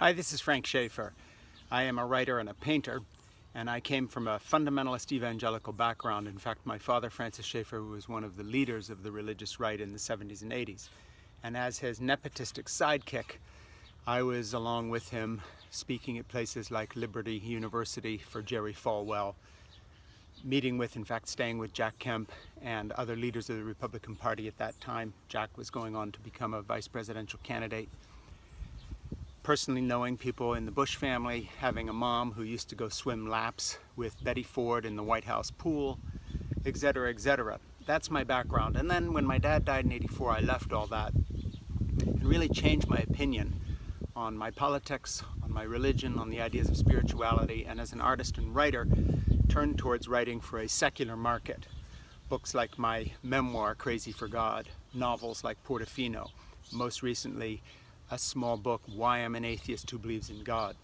Hi, this is Frank Schaefer. I am a writer and a painter, and I came from a fundamentalist evangelical background. In fact, my father, Francis Schaefer, was one of the leaders of the religious right in the 70s and 80s. And as his nepotistic sidekick, I was along with him speaking at places like Liberty University for Jerry Falwell, meeting with, in fact, staying with Jack Kemp and other leaders of the Republican Party at that time. Jack was going on to become a vice presidential candidate. Personally knowing people in the Bush family, having a mom who used to go swim laps with Betty Ford in the White House pool, etc., etc. That's my background. And then when my dad died in '84, I left all that and really changed my opinion on my politics, on my religion, on the ideas of spirituality, and as an artist and writer, turned towards writing for a secular market. Books like my memoir, Crazy for God, novels like Portofino, most recently a small book, Why I'm an Atheist Who Believes in God.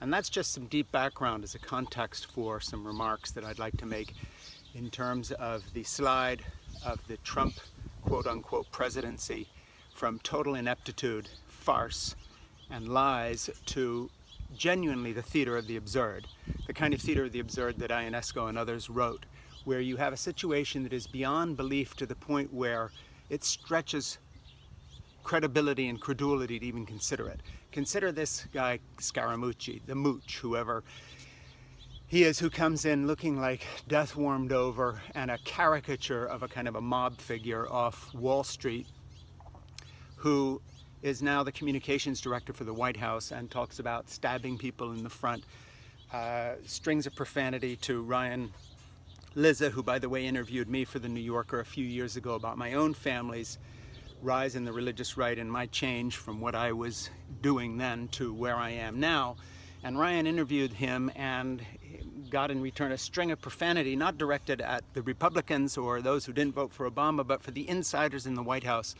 And that's just some deep background as a context for some remarks that I'd like to make in terms of the slide of the Trump quote-unquote presidency from total ineptitude, farce, and lies to genuinely the theater of the absurd, the kind of theater of the absurd that Ionesco and others wrote, where you have a situation that is beyond belief to the point where it stretches credibility and credulity to even consider it. Consider this guy, Scaramucci, the Mooch, whoever he is, who comes in looking like death warmed over and a caricature of a kind of a mob figure off Wall Street, who is now the communications director for the White House and talks about stabbing people in the front, strings of profanity to Ryan Lizza, who, by the way, interviewed me for the New Yorker a few years ago about my own family's rise in the religious right and my change from what I was doing then to where I am now. And Ryan interviewed him and got in return a string of profanity, not directed at the Republicans or those who didn't vote for Obama, but for the insiders in the White House,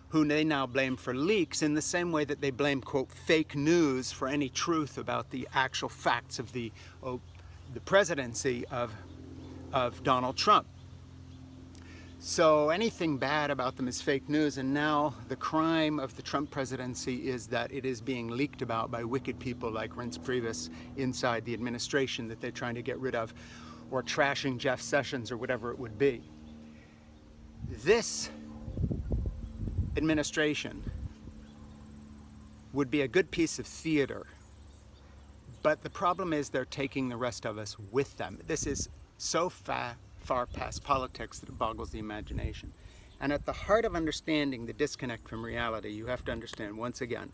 who they now blame for leaks in the same way that they blame, quote, fake news for any truth about the actual facts of the presidency of Donald Trump. So anything bad about them is fake news, and now the crime of the Trump presidency is that it is being leaked about by wicked people like Reince Priebus inside the administration that they're trying to get rid of, or trashing Jeff Sessions or whatever it would be. This administration would be a good piece of theater, but the problem is they're taking the rest of us with them. This is so far past politics that it boggles the imagination. And at the heart of understanding the disconnect from reality, you have to understand once again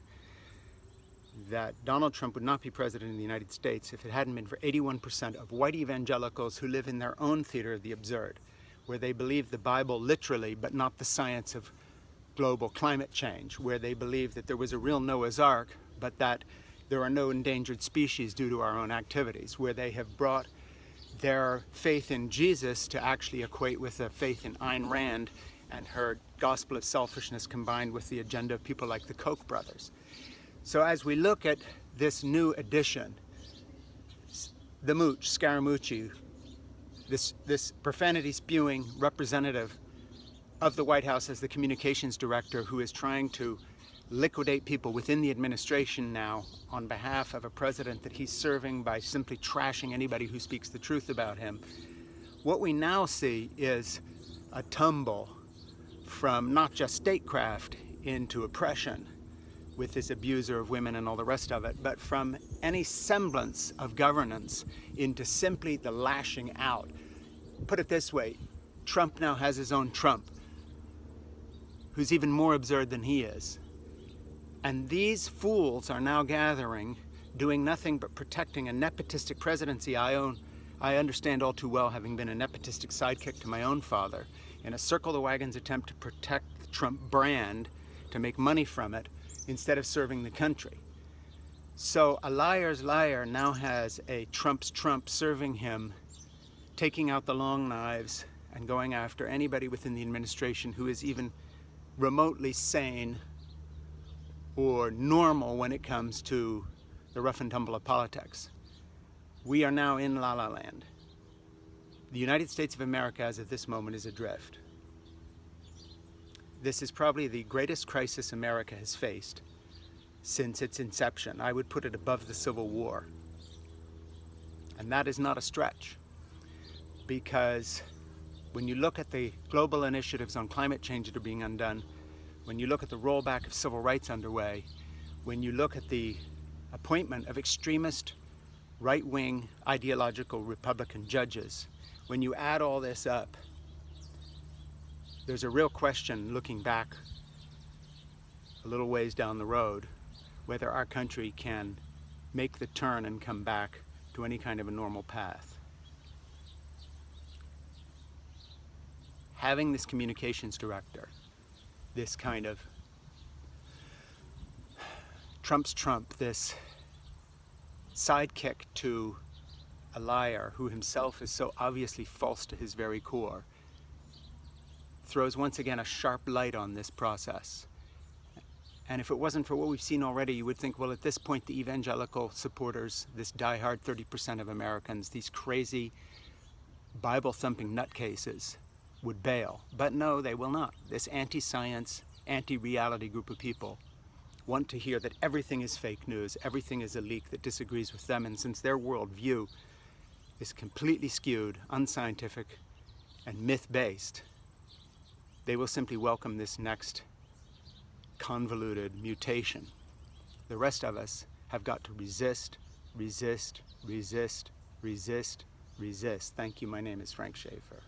that Donald Trump would not be president of the United States if it hadn't been for 81% of white evangelicals who live in their own theater of the absurd, where they believe the Bible literally, but not the science of global climate change, where they believe that there was a real Noah's Ark, but that there are no endangered species due to our own activities, where they have brought their faith in Jesus to actually equate with a faith in Ayn Rand and her gospel of selfishness combined with the agenda of people like the Koch brothers. So as we look at this new addition, the Mooch, Scaramucci, this profanity-spewing representative of the White House as the communications director who is trying to liquidate people within the administration now on behalf of a president that he's serving by simply trashing anybody who speaks the truth about him. What we now see is a tumble from not just statecraft into oppression with this abuser of women and all the rest of it, but from any semblance of governance into simply the lashing out. Put it this way, Trump now has his own Trump, who's even more absurd than he is. And these fools are now gathering, doing nothing but protecting a nepotistic presidency I understand all too well, having been a nepotistic sidekick to my own father, in a circle the wagons attempt to protect the Trump brand, to make money from it, instead of serving the country. So a liar's liar now has a Trump's Trump serving him, taking out the long knives and going after anybody within the administration who is even remotely sane or normal when it comes to the rough and tumble of politics. We are now in La La Land. The United States of America, as of this moment, is adrift. This is probably the greatest crisis America has faced since its inception. I would put it above the Civil War. And that is not a stretch, because when you look at the global initiatives on climate change that are being undone, when you look at the rollback of civil rights underway, when you look at the appointment of extremist right-wing ideological Republican judges, when you add all this up, there's a real question looking back a little ways down the road whether our country can make the turn and come back to any kind of a normal path. Having this communications director, this kind of Trump's Trump, this sidekick to a liar who himself is so obviously false to his very core, throws once again a sharp light on this process. And if it wasn't for what we've seen already, you would think, well, at this point, the evangelical supporters, this diehard 30% of Americans, these crazy Bible-thumping nutcases, would bail. But no, they will not. This anti-science, anti-reality group of people want to hear that everything is fake news, everything is a leak that disagrees with them, and since their worldview is completely skewed, unscientific, and myth-based, they will simply welcome this next convoluted mutation. The rest of us have got to resist, resist, resist, resist, resist. Thank you. My name is Frank Schaefer.